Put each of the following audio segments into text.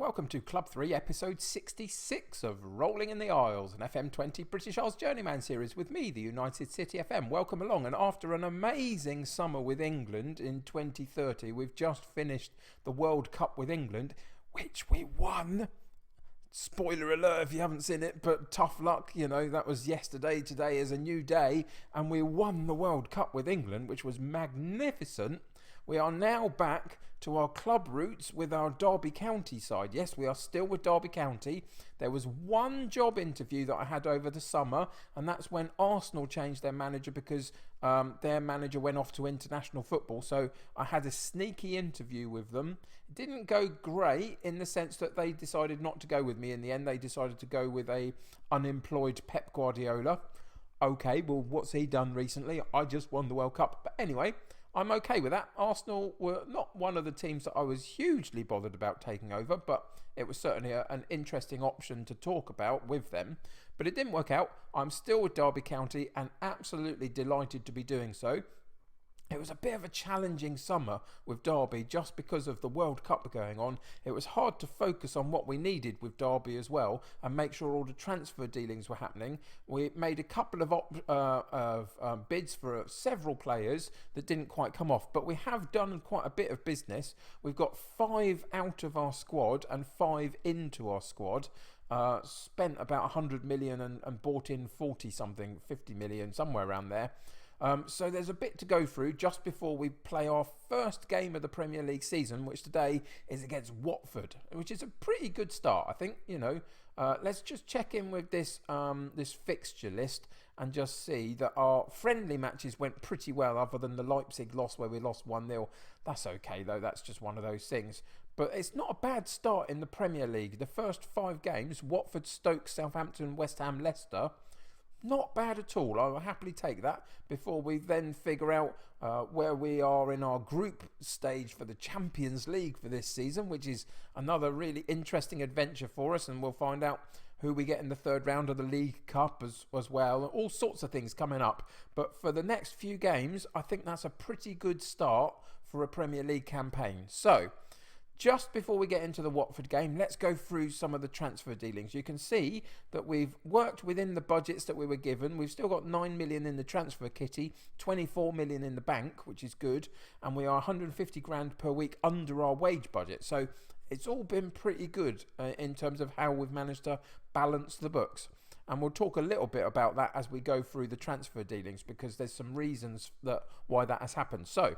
welcome to Club 3, episode 66 of Rolling in the Isles, an FM20 British Isles Journeyman series with me, the United City FM. Welcome along, and after an amazing summer with England in 2030, we've just finished the World Cup with England, which we won. Spoiler alert if you haven't seen it, but tough luck, that was yesterday. Today is a new day, and we won the World Cup with England, which was magnificent. We are now back to our club roots with our Derby County side. Yes, we are still with Derby County. There was one job interview that I had over the summer, and that's when Arsenal changed their manager because their manager went off to international football. So I had a sneaky interview with them. It didn't go great in the sense that they decided not to go with me in the end. They decided to go with a unemployed Pep Guardiola. Okay, well, what's he done recently? I just won the World Cup. But anyway, I'm okay with that. Arsenal were not one of the teams that I was hugely bothered about taking over, but it was certainly an interesting option to talk about with them. But it didn't work out. I'm still with Derby County and absolutely delighted to be doing so. It was a bit of a challenging summer with Derby just because of the World Cup going on. It was hard to focus on what we needed with Derby as well and make sure all the transfer dealings were happening. We made a couple of bids for several players that didn't quite come off, but we have done quite a bit of business. We've got 5 out of our squad and 5 into our squad. Spent about 100 million and bought in 40 something, 50 million, somewhere around there. So there's a bit to go through just before we play our first game of the Premier League season, which today is against Watford, which is a pretty good start, I think. Let's just check in with this fixture list and just see that our friendly matches went pretty well, other than the Leipzig loss where we lost 1-0. That's okay though, that's just one of those things. But it's not a bad start in the Premier League. The first 5 games, Watford, Stoke, Southampton, West Ham, Leicester, not bad at all. I will happily take that before we then figure out where we are in our group stage for the Champions League for this season, which is another really interesting adventure for us, and we'll find out who we get in the third round of the League Cup as well. All sorts of things coming up. But for the next few games, I think that's a pretty good start for a Premier League campaign. So, just before we get into the Watford game, let's go through some of the transfer dealings. You can see that we've worked within the budgets that we were given. We've still got 9 million in the transfer kitty, 24 million in the bank, which is good. And we are 150 grand per week under our wage budget. So it's all been pretty good in terms of how we've managed to balance the books. And we'll talk a little bit about that as we go through the transfer dealings, because there's some reasons why that has happened. So,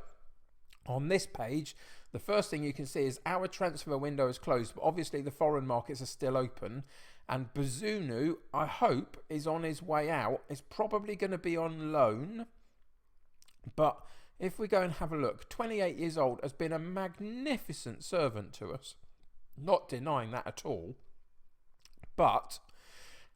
on this page, the first thing you can see is our transfer window is closed, but obviously the foreign markets are still open. And Bazunu, I hope, is on his way out. It's probably going to be on loan. But if we go and have a look, 28 years old, has been a magnificent servant to us. Not denying that at all. But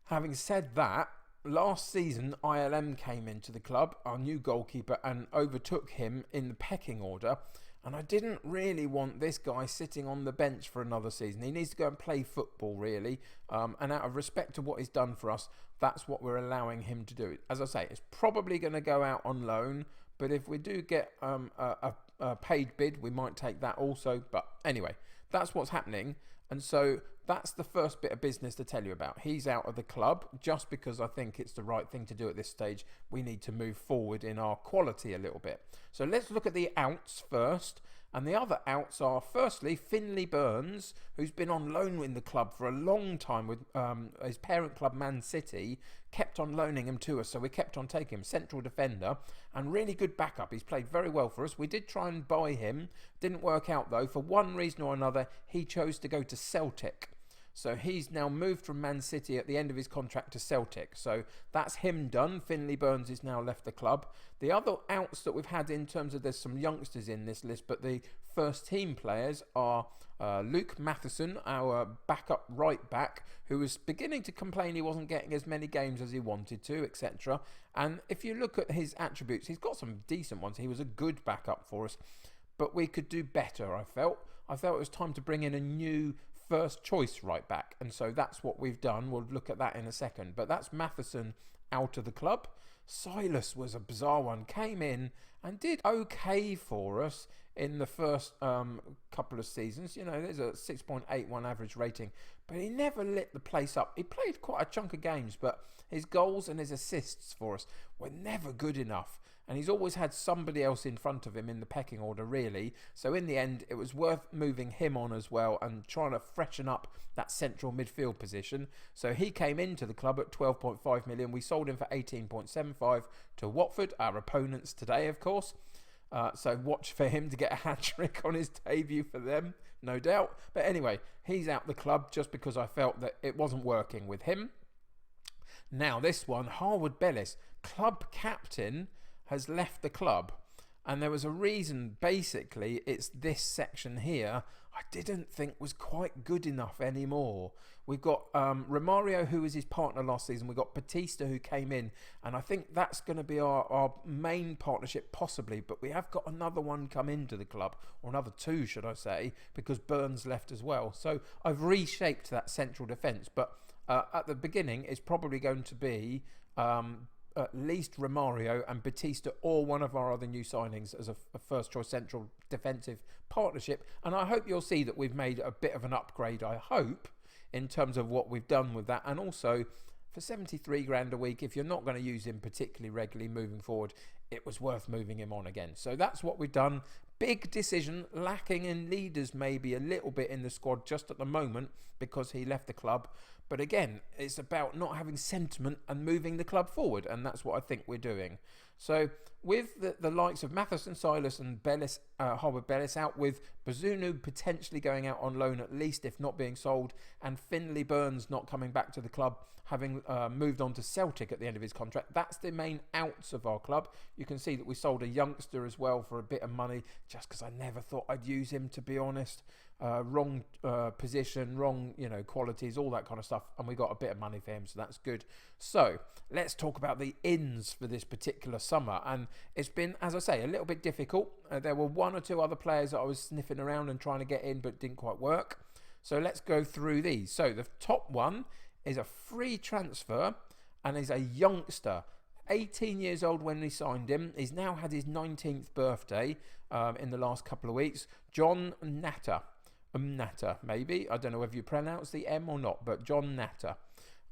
having said that, last season, ILM came into the club, our new goalkeeper, and overtook him in the pecking order. And I didn't really want this guy sitting on the bench for another season. He needs to go and play football, really. And out of respect to what he's done for us, that's what we're allowing him to do. As I say, it's probably going to go out on loan. But if we do get a paid bid, we might take that also. But anyway, that's what's happening. And so that's the first bit of business to tell you about. He's out of the club just because I think it's the right thing to do at this stage. We need to move forward in our quality a little bit. So let's look at the outs first. And the other outs are, firstly, Finley Burns, who's been on loan in the club for a long time with his parent club, Man City, kept on loaning him to us. So we kept on taking him. Central defender and really good backup. He's played very well for us. We did try and buy him. Didn't work out, though. For one reason or another, he chose to go to Celtic. So he's now moved from Man City at the end of his contract to Celtic. So that's him done. Finley Burns has now left the club. The other outs that we've had in terms of, there's some youngsters in this list, but the first team players are Luke Matheson, our backup right back, who was beginning to complain he wasn't getting as many games as he wanted to, etc. And if you look at his attributes, he's got some decent ones. He was a good backup for us, but we could do better, I felt. I felt it was time to bring in a new first choice right back, and so that's what we've done. We'll look at that in a second, but that's Matheson out of the club. Silas was a bizarre one. Came in and did okay for us in the first couple of seasons. You know, there's a 6.81 average rating, but he never lit the place up. He played quite a chunk of games, but his goals and his assists for us were never good enough. And he's always had somebody else in front of him in the pecking order, really. So in the end, it was worth moving him on as well and trying to freshen up that central midfield position. So he came into the club at 12.5 million. We sold him for 18.75 to Watford, our opponents today, of course. So watch for him to get a hat-trick on his debut for them, no doubt. But anyway, he's out the club just because I felt that it wasn't working with him. Now this one, Harwood Bellis, club captain, has left the club, and there was a reason. Basically, it's this section here I didn't think was quite good enough anymore. We've got Romario, who was his partner last season. We've got Batista, who came in, and I think that's going to be our main partnership possibly, but we have got another one come into the club, or another two should I say, because Burns left as well. So I've reshaped that central defence, but at the beginning it's probably going to be at least Romario and Batista, or one of our other new signings as a first choice central defensive partnership. And I hope you'll see that we've made a bit of an upgrade, I hope, in terms of what we've done with that. And also for 73 grand a week, if you're not going to use him particularly regularly moving forward, it was worth moving him on again. So that's what we've done. Big decision, lacking in leaders maybe a little bit in the squad just at the moment because he left the club. But again, it's about not having sentiment and moving the club forward, and that's what I think we're doing. So with the likes of Matheson, Silas and Bellis, Harwood Bellis out, with Bazunu potentially going out on loan at least, if not being sold, and Finlay Burns not coming back to the club, having moved on to Celtic at the end of his contract, that's the main outs of our club. You can see that we sold a youngster as well for a bit of money, just because I never thought I'd use him, to be honest. Wrong position, wrong qualities, all that kind of stuff, and we got a bit of money for him, so that's good. So let's talk about the ins for this particular summer, and it's been, as I say, a little bit difficult. There were one or two other players that I was sniffing around and trying to get in, but didn't quite work. So let's go through these. So the top one is a free transfer, and is a youngster, 18 years old when we signed him. He's now had his 19th birthday in the last couple of weeks. John Natter. Natter, maybe. I don't know whether you pronounce the M or not, but John Natter.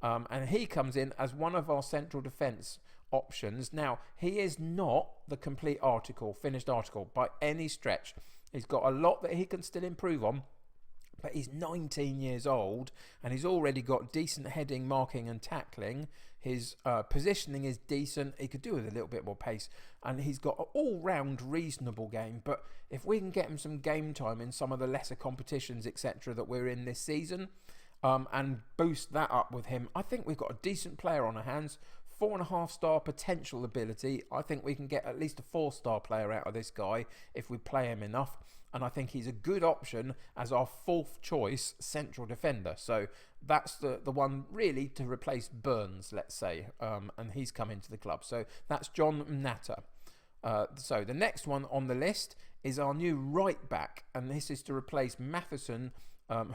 And he comes in as one of our central defence options. Now, he is not the complete article, finished article, by any stretch. He's got a lot that he can still improve on, but he's 19 years old and he's already got decent heading, marking and tackling. His positioning is decent. He could do with a little bit more pace, and he's got an all-round reasonable game. But if we can get him some game time in some of the lesser competitions, etc., that we're in this season, and boost that up with him, I think we've got a decent player on our hands. 4.5-star potential ability. I think we can get at least a 4-star player out of this guy if we play him enough. And I think he's a good option as our fourth choice central defender. So that's the one really to replace Burns, let's say. And he's come into the club. So that's John Natter. So the next one on the list is our new right back. And this is to replace Matheson,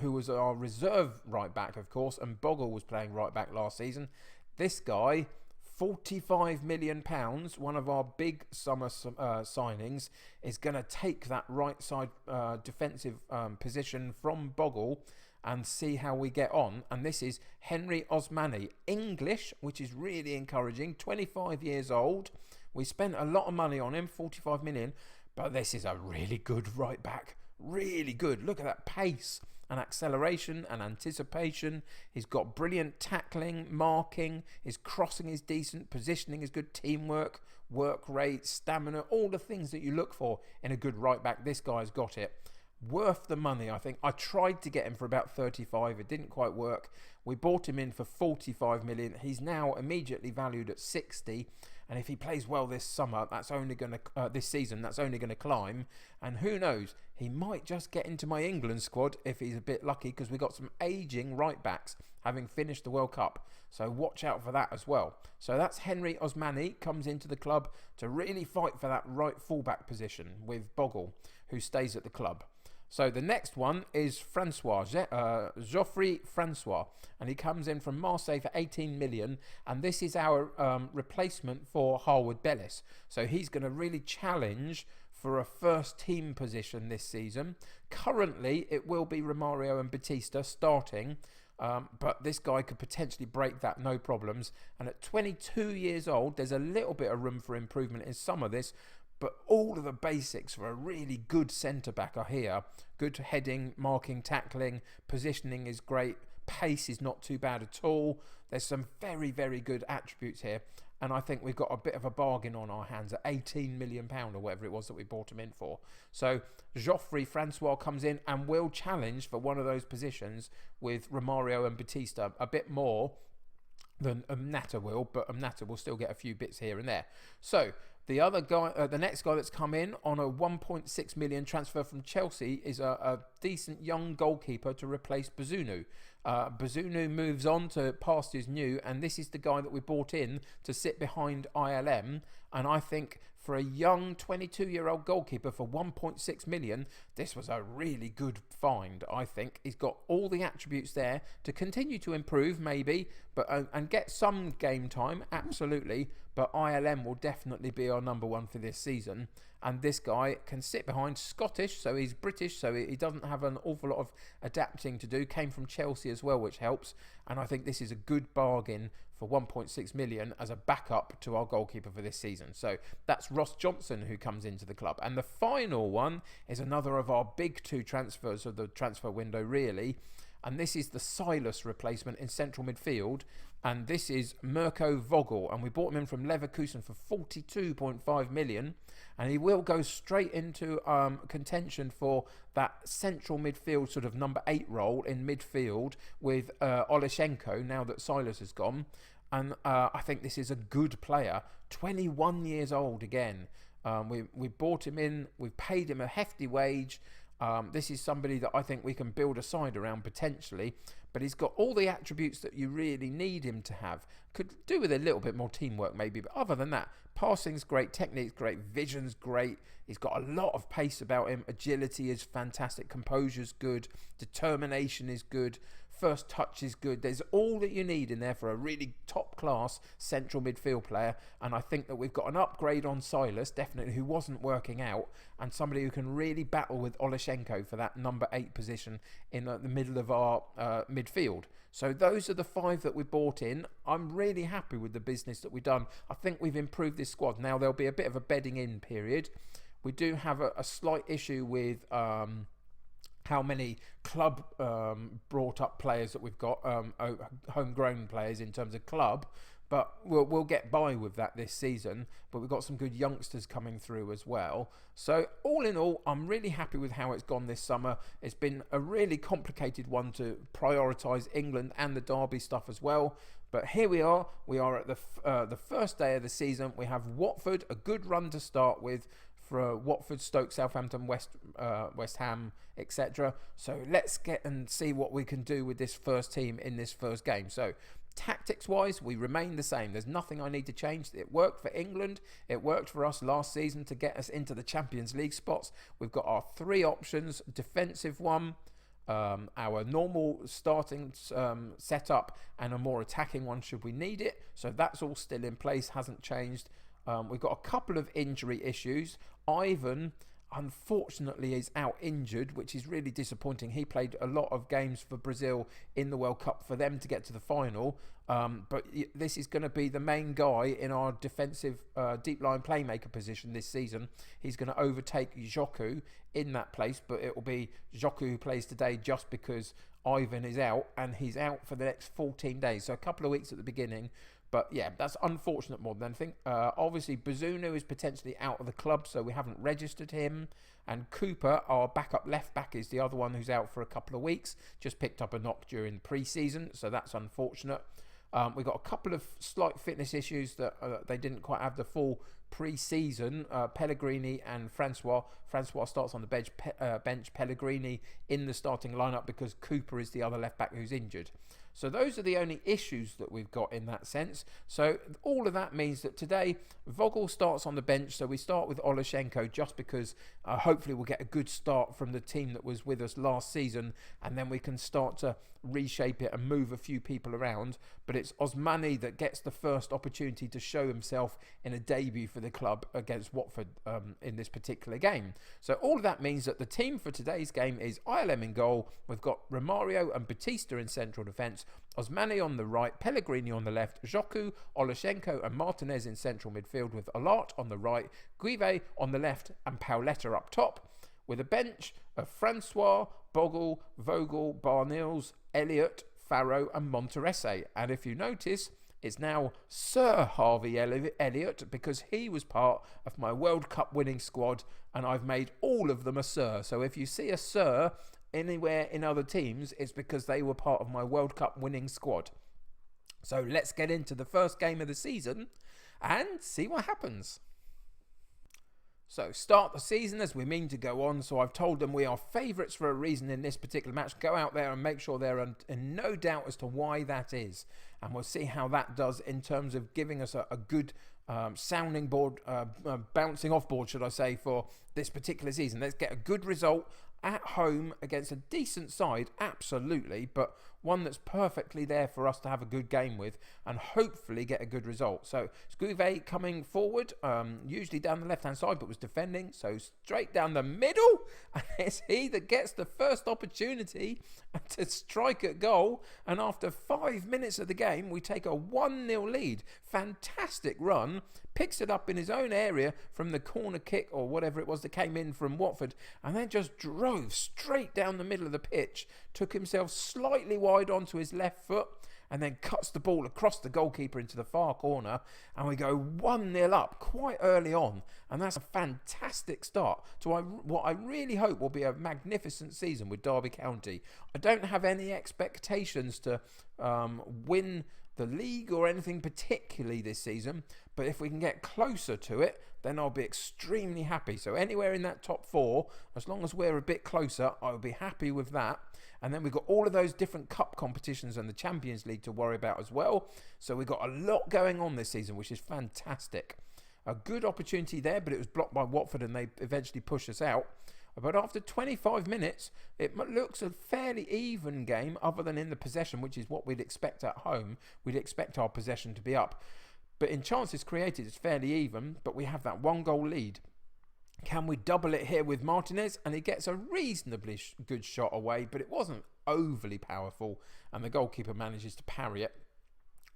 who was our reserve right back, of course. And Bogle was playing right back last season. This guy, £45 million, one of our big summer signings, is going to take that right side defensive position from Bogle and see how we get on. And this is Henry Osmani, English, which is really encouraging, 25 years old. We spent a lot of money on him, 45 million, but this is a really good right back. Really good. Look at that pace and acceleration and anticipation. He's got brilliant tackling, marking, his crossing is decent, positioning is good, teamwork, work rate, stamina, all the things that you look for in a good right back. This guy's got it. Worth the money, I think. I tried to get him for about 35. It didn't quite work. We bought him in for 45 million. He's now immediately valued at 60. And if he plays well this summer, that's only going to this season, that's only going to climb. And who knows, he might just get into my England squad if he's a bit lucky, because we've got some ageing right backs having finished the World Cup. So watch out for that as well. So that's Henry Osmani, comes into the club to really fight for that right fullback position with Bogle, who stays at the club. So the next one is Geoffrey Francois, and he comes in from Marseille for 18 million, and this is our replacement for Harwood Bellis. So he's going to really challenge for a first team position this season. Currently, it will be Romario and Batista starting, but this guy could potentially break that, no problems. And at 22 years old, there's a little bit of room for improvement in some of this, but all of the basics for a really good centre-back are here. Good heading, marking, tackling, positioning is great, pace is not too bad at all. There's some very, very good attributes here, and I think we've got a bit of a bargain on our hands at £18 million or whatever it was that we bought him in for. So Geoffrey Francois comes in and will challenge for one of those positions with Romario and Batista a bit more than Natta will, but Natta will still get a few bits here and there. So the other guy, the next guy that's come in on a 1.6 million transfer from Chelsea is a decent young goalkeeper to replace Bazunu. Bazunu moves on to pastures new, and this is the guy that we bought in to sit behind ILM. And I think for a young 22-year-old goalkeeper for 1.6 million, this was a really good find, I think. He's got all the attributes there to continue to improve, maybe, but and get some game time, absolutely. But ILM will definitely be our number one for this season. And this guy can sit behind, Scottish, so he's British, so he doesn't have an awful lot of adapting to do. Came from Chelsea as well, which helps. And I think this is a good bargain for 1.6 million as a backup to our goalkeeper for this season. So that's Ross Johnson who comes into the club. And the final one is another of our big two transfers of the transfer window, really. And this is the Silas replacement in central midfield. And this is Mirko Vogel. And we bought him in from Leverkusen for 42.5 million. And he will go straight into contention for that central midfield sort of number 8 role in midfield with Olashenko now that Silas has gone. And I think this is a good player. 21 years old again. We bought him in. We've paid him a hefty wage. This is somebody that I think we can build a side around potentially, but he's got all the attributes that you really need him to have. Could do with a little bit more teamwork maybe, but other than that, passing's great, technique's great, vision's great. He's got a lot of pace about him. Agility is fantastic, composure's good, determination is good, first touch is good. There's all that you need in there for a really top-class central midfield player, and I think that we've got an upgrade on Silas, definitely, who wasn't working out, and somebody who can really battle with Olashenko for that number 8 position in the middle of our midfield. So those are the 5 that we bought in. I'm really happy with the business that we've done. I think we've improved this squad. Now there'll be a bit of a bedding in period. We do have a slight issue with how many club brought up players that we've got, homegrown players in terms of club, but we'll get by with that this season. But we've got some good youngsters coming through as well. So all in all, I'm really happy with how it's gone this summer. It's been a really complicated one to prioritise England and the Derby stuff as well. But here we are. We are at the first day of the season. We have Watford, a good run to start with, for Watford, Stoke, Southampton, West Ham, etc. So let's get and see what we can do with this first team in this first game. So tactics-wise, we remain the same. There's nothing I need to change. It worked for England. It worked for us last season to get us into the Champions League spots. We've got our 3 options: defensive one, our normal starting setup, and a more attacking one should we need it. So that's all still in place, hasn't changed. We've got a couple of injury issues. Ivan, unfortunately, is out injured, which is really disappointing. He played a lot of games for Brazil in the World Cup for them to get to the final. But this is going to be the main guy in our defensive deep line playmaker position this season. He's going to overtake Joku in that place, but it will be Joku who plays today just because Ivan is out, and he's out for the next 14 days. So a couple of weeks at the beginning. But yeah, that's unfortunate more than anything. Obviously, Bazunu is potentially out of the club, so we haven't registered him. And Cooper, our backup left back, is the other one who's out for a couple of weeks. Just picked up a knock during pre-season, so that's unfortunate. We've got a couple of slight fitness issues that they didn't quite have the full pre-season. Pellegrini and Francois. Francois starts on the bench. Pellegrini in the starting lineup because Cooper is the other left back who's injured. So those are the only issues that we've got in that sense. So all of that means that today Vogel starts on the bench. So we start with Olashenko just because hopefully we'll get a good start from the team that was with us last season, and then we can start to reshape it and move a few people around. But it's Osmani that gets the first opportunity to show himself in a debut for the club against Watford in this particular game. So all of that means that the team for today's game is ILM in goal. We've got Romario and Batista in central defence, Osmani on the right, Pellegrini on the left, Joku, Olashenko and Martinez in central midfield, with Alart on the right, Guive on the left and Pauletta up top, with a bench of Francois, Bogle, Vogel, Barnils, Elliott, Farrow and Monterese. And if you notice, it's now Sir Harvey Elliott, because he was part of my World Cup winning squad and I've made all of them a Sir. So if you see a Sir anywhere in other teams, it's because they were part of my World Cup winning squad. So let's get into the first game of the season and see what happens. So start the season as we mean to go on. So I've told them we are favourites for a reason in this particular match. Go out there and make sure they're in no doubt as to why that is. And we'll see how that does in terms of giving us a good sounding board, bouncing off board, should I say, for this particular season. Let's get a good result at home against a decent side, absolutely, but one that's perfectly there for us to have a good game with and hopefully get a good result. So Scuve coming forward, usually down the left-hand side, but was defending, so straight down the middle, and it's he that gets the first opportunity to strike at goal, and after 5 minutes of the game, we take a 1-0 lead. Fantastic run, picks it up in his own area from the corner kick or whatever it was that came in from Watford, and then just drove straight down the middle of the pitch, took himself slightly wide onto his left foot, and then cuts the ball across the goalkeeper into the far corner, and we go 1-0 up quite early on, and that's a fantastic start to what I really hope will be a magnificent season with Derby County. I don't have any expectations to win the league or anything particularly this season, but if we can get closer to it, then I'll be extremely happy. So anywhere in that top four, as long as we're a bit closer, I'll be happy with that. And then we've got all of those different cup competitions and the Champions League to worry about as well. So we've got a lot going on this season, which is fantastic. A good opportunity there, but it was blocked by Watford and they eventually pushed us out. But after 25 minutes, it looks a fairly even game other than in the possession, which is what we'd expect at home. We'd expect our possession to be up. But in chances created, it's fairly even, but we have that 1-goal lead. Can we double it here with Martinez? And he gets a reasonably good shot away, but it wasn't overly powerful, and the goalkeeper manages to parry it.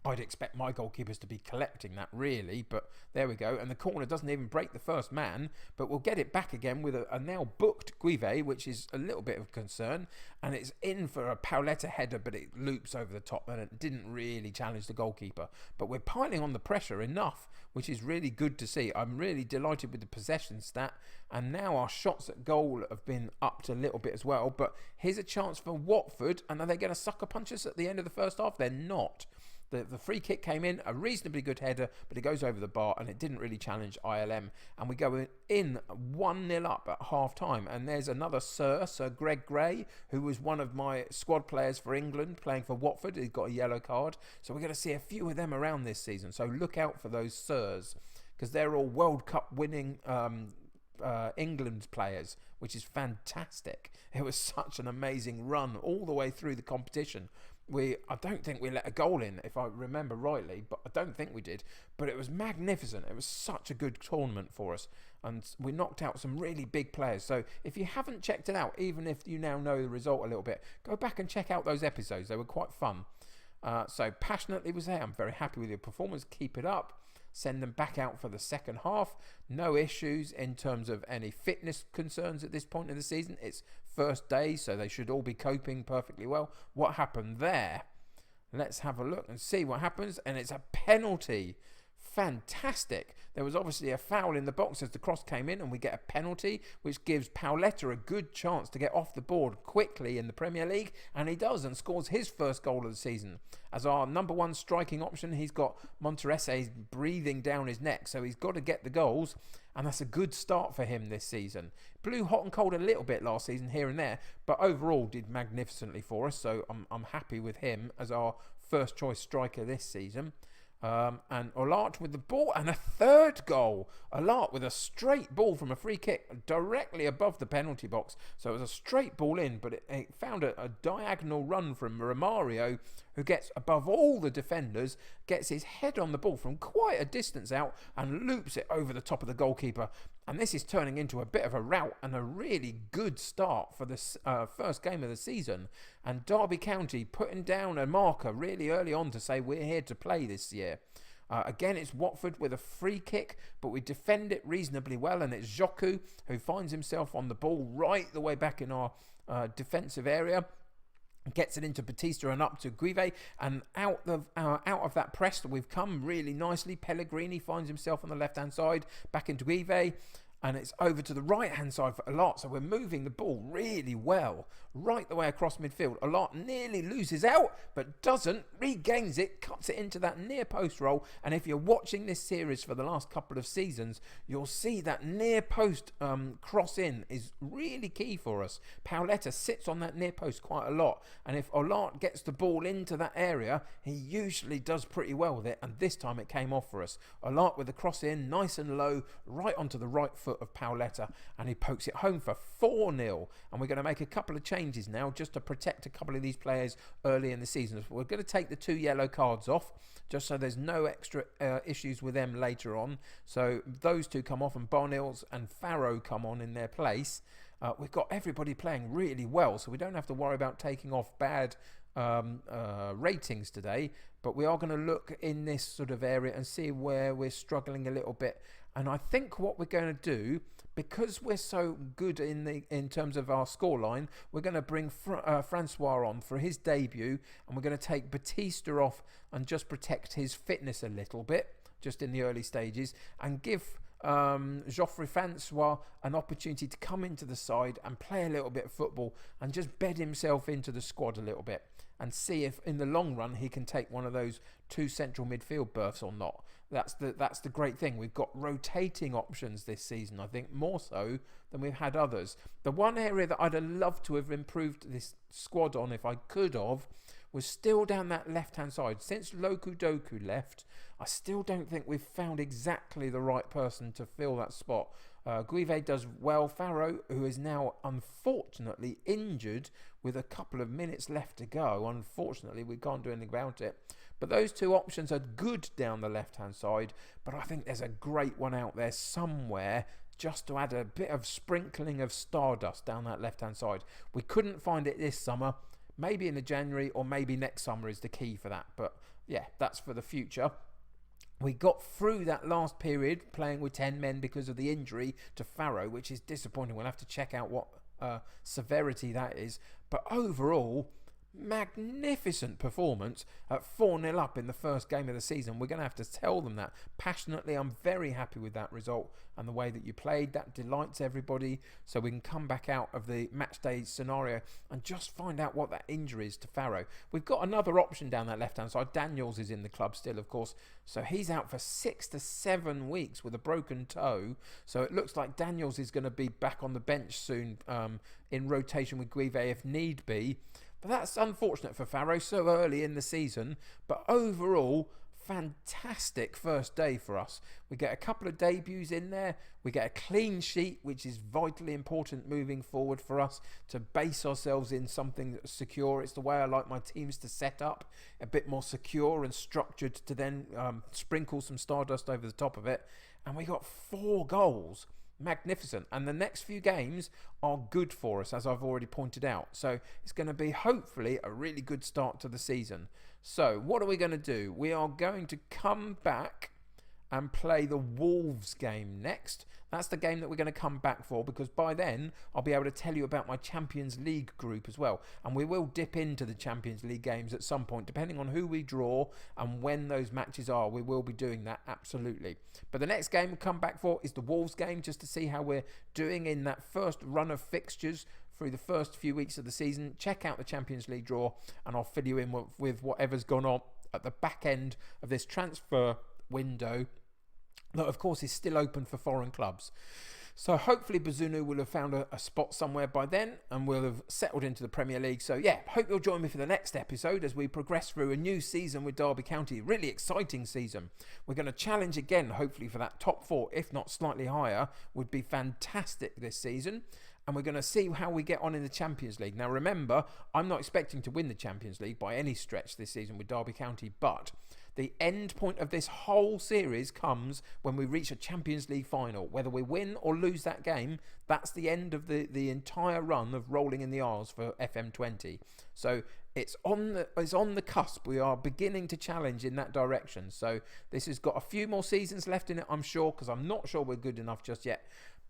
I'd expect my goalkeepers to be collecting that, really, but there we go. And the corner doesn't even break the first man, but we'll get it back again with a now booked Guive, which is a little bit of concern. And it's in for a Pauletta header, but it loops over the top, and it didn't really challenge the goalkeeper. But we're piling on the pressure enough, which is really good to see. I'm really delighted with the possession stat, and now our shots at goal have been upped a little bit as well. But here's a chance for Watford, and are they going to sucker punch us at the end of the first half? They're not. The free kick came in, a reasonably good header, but it goes over the bar and it didn't really challenge ILM. And we go in 1-0 up at half time. And there's another Sir Greg Gray, who was one of my squad players for England, playing for Watford. He got a yellow card. So we're going to see a few of them around this season. So look out for those Sirs, because they're all World Cup winning England players, which is fantastic. It was such an amazing run all the way through the competition. I don't think we let a goal in, if I remember rightly, but I don't think we did. But it was magnificent. It was such a good tournament for us. And we knocked out some really big players. So if you haven't checked it out, even if you now know the result a little bit, go back and check out those episodes. They were quite fun. So passionately was there. I'm very happy with your performance. Keep it up. Send them back out for the second half. No issues in terms of any fitness concerns at this point in the season. It's first day, so they should all be coping perfectly well. What happened there? Let's have a look and see what happens. And it's a penalty. Fantastic. There was obviously a foul in the box as the cross came in, and we get a penalty, which gives Pauletta a good chance to get off the board quickly in the Premier League, and he does, and scores his first goal of the season. As our number one striking option, he's got Monterese breathing down his neck, so he's got to get the goals, and that's a good start for him this season. Blew hot and cold a little bit last season here and there, but overall did magnificently for us, so I'm happy with him as our first choice striker this season. And Olart with the ball and a third goal. Olart with a straight ball from a free kick directly above the penalty box. So it was a straight ball in, but it found a diagonal run from Romario, who gets above all the defenders, gets his head on the ball from quite a distance out and loops it over the top of the goalkeeper. And this is turning into a bit of a rout and a really good start for this first game of the season. And Derby County putting down a marker really early on to say we're here to play this year. Again, it's Watford with a free kick, but we defend it reasonably well. And it's Joku who finds himself on the ball right the way back in our defensive area. Gets it into Batista and up to Guive, and out of that press we've come really nicely. Pellegrini finds himself on the left hand side, back into Guive, and it's over to the right hand side for Olart. So we're moving the ball really well right the way across midfield. Olart nearly loses out but doesn't, regains it, cuts it into that near post roll. And if you're watching this series for the last couple of seasons, you'll see that near post cross in is really key for us. Paoletta sits on that near post quite a lot, and if Olart gets the ball into that area, he usually does pretty well with it, and this time it came off for us. Olart with the cross in nice and low right onto the right foot of Paoletta, and he pokes it home for 4-0. And we're going to make a couple of changes now just to protect a couple of these players early in the season. We're going to take the 2 yellow cards off just so there's no extra issues with them later on. So those 2 come off, and Barnills and Farrow come on in their place. We've got everybody playing really well, so we don't have to worry about taking off bad ratings today, but we are going to look in this sort of area and see where we're struggling a little bit. And I think what we're going to do, because we're so good in terms of our scoreline, we're going to bring Francois on for his debut, and we're going to take Batista off and just protect his fitness a little bit just in the early stages, and give Geoffrey Francois an opportunity to come into the side and play a little bit of football and just bed himself into the squad a little bit and see if in the long run he can take one of those 2 central midfield berths or not. That's the great thing. We've got rotating options this season, I think, more so than we've had others. The one area that I'd have loved to have improved this squad on, if I could have, was still down that left-hand side. Since Loku Doku left, I still don't think we've found exactly the right person to fill that spot. Guive does well. Farrow, who is now unfortunately injured with a couple of minutes left to go. Unfortunately, we can't do anything about it. But those 2 options are good down the left-hand side. But I think there's a great one out there somewhere just to add a bit of sprinkling of stardust down that left-hand side. We couldn't find it this summer. Maybe in the January or maybe next summer is the key for that. But yeah, that's for the future. We got through that last period playing with 10 men because of the injury to Farrow, which is disappointing. We'll have to check out what severity that is. But overall, magnificent performance at 4-0 up in the first game of the season. We're going to have to tell them that passionately. I'm very happy with that result and the way that you played. That delights everybody, so we can come back out of the match day scenario and just find out what that injury is to Farrow. We've got another option down that left hand side. Daniels is in the club still, of course, so he's out for 6 to 7 weeks with a broken toe, so it looks like Daniels is going to be back on the bench soon, in rotation with Guive if need be. But that's unfortunate for Farrow so early in the season. But overall, fantastic first day for us. We get a couple of debuts in there. We get a clean sheet, which is vitally important moving forward for us to base ourselves in something secure. It's the way I like my teams to set up, a bit more secure and structured, to then sprinkle some stardust over the top of it. And we got 4 goals. Magnificent. And the next few games are good for us, as I've already pointed out. So it's going to be hopefully a really good start to the season. So what are we going to do? We are going to come back and play the Wolves game next. That's the game that we're going to come back for, because by then I'll be able to tell you about my Champions League group as well. And we will dip into the Champions League games at some point, depending on who we draw and when those matches are. We will be doing that, absolutely. But the next game we'll come back for is the Wolves game, just to see how we're doing in that first run of fixtures through the first few weeks of the season. Check out the Champions League draw, and I'll fill you in with whatever's gone on at the back end of this transfer window that of course is still open for foreign clubs. So hopefully Bazunu will have found a spot somewhere by then and will have settled into the Premier League. So yeah, hope you'll join me for the next episode as we progress through a new season with Derby County. Really exciting season. We're going to challenge again, hopefully for that top 4, if not slightly higher, would be fantastic this season. And we're going to see how we get on in the Champions League. Now remember, I'm not expecting to win the Champions League by any stretch this season with Derby County, but the end point of this whole series comes when we reach a Champions League final. Whether we win or lose that game, that's the end of the entire run of Rolling in the Isles for FM20. So it's on the cusp. We are beginning to challenge in that direction. So this has got a few more seasons left in it, I'm sure, because I'm not sure we're good enough just yet.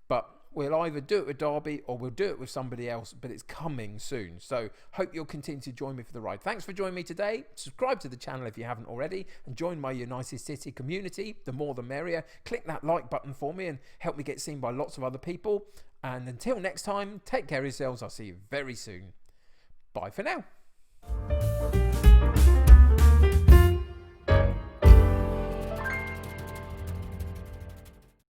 But we'll either do it with Derby or we'll do it with somebody else, but it's coming soon. So hope you'll continue to join me for the ride. Thanks for joining me today. Subscribe to the channel if you haven't already and join my United City community. The more the merrier. Click that like button for me and help me get seen by lots of other people. And until next time, take care of yourselves. I'll see you very soon. Bye for now.